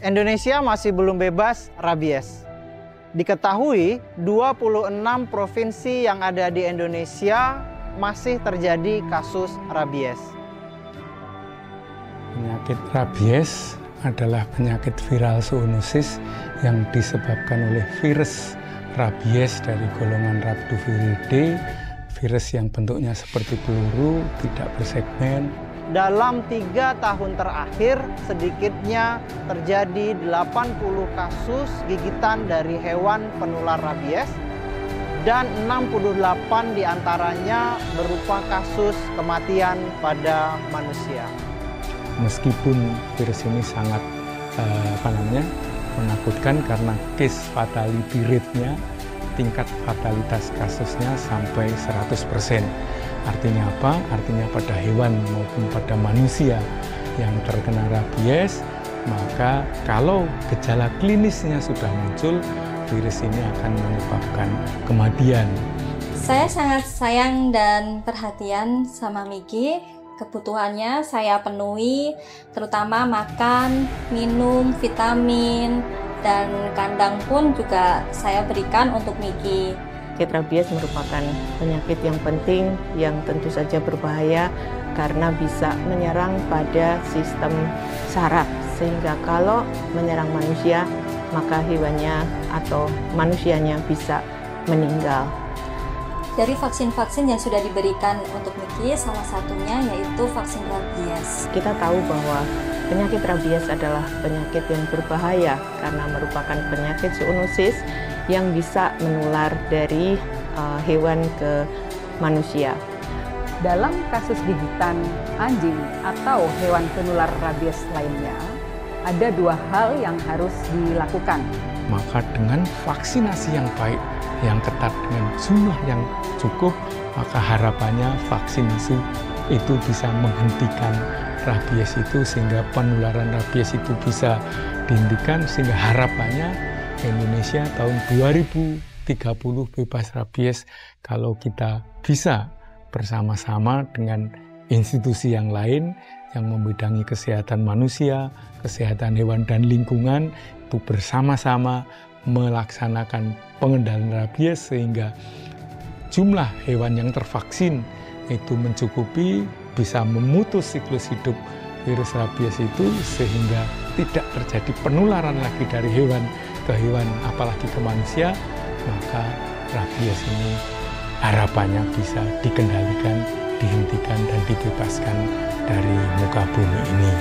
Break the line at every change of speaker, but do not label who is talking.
Indonesia masih belum bebas rabies. Diketahui 26 provinsi yang ada di Indonesia masih terjadi kasus rabies.
Penyakit rabies adalah penyakit viral zoonosis yang disebabkan oleh virus rabies dari golongan Rhabdoviridae, virus yang bentuknya seperti peluru, tidak bersegmen.
Dalam 3 tahun terakhir, sedikitnya terjadi 80 kasus gigitan dari hewan penular rabies dan 68 diantaranya berupa kasus kematian pada manusia.
Meskipun virus ini sangat menakutkan karena case fatality rate-nya, tingkat fatalitas kasusnya sampai 100%. Artinya apa? Artinya pada hewan maupun pada manusia yang terkena rabies, maka kalau gejala klinisnya sudah muncul, virus ini akan menyebabkan kematian.
Saya sangat sayang dan perhatian sama Miki. Kebutuhannya saya penuhi, terutama makan, minum, vitamin, dan kandang pun juga saya berikan untuk Miki.
Penyakit rabies merupakan penyakit yang penting yang tentu saja berbahaya karena bisa menyerang pada sistem saraf, sehingga kalau menyerang manusia maka hewannya atau manusianya bisa meninggal.
Dari vaksin-vaksin yang sudah diberikan untuk Miki, salah satunya yaitu vaksin rabies.
Kita tahu bahwa penyakit rabies adalah penyakit yang berbahaya karena merupakan penyakit zoonosis yang bisa menular dari hewan ke manusia.
Dalam kasus gigitan anjing atau hewan penular rabies lainnya, ada 2 hal yang harus dilakukan.
Maka dengan vaksinasi yang baik, yang ketat, dengan jumlah yang cukup, maka harapannya vaksin itu bisa menghentikan rabies itu, sehingga penularan rabies itu bisa dihentikan, sehingga harapannya Indonesia tahun 2030 bebas rabies kalau kita bisa bersama-sama dengan institusi yang lain yang membidangi kesehatan manusia, kesehatan hewan dan lingkungan, itu bersama-sama melaksanakan pengendalian rabies sehingga jumlah hewan yang tervaksin itu mencukupi, bisa memutus siklus hidup virus rabies itu sehingga tidak terjadi penularan lagi dari hewan ke hewan apalagi ke manusia, maka rabies ini harapannya bisa dikendalikan, dihentikan dan dibebaskan dari muka bumi ini.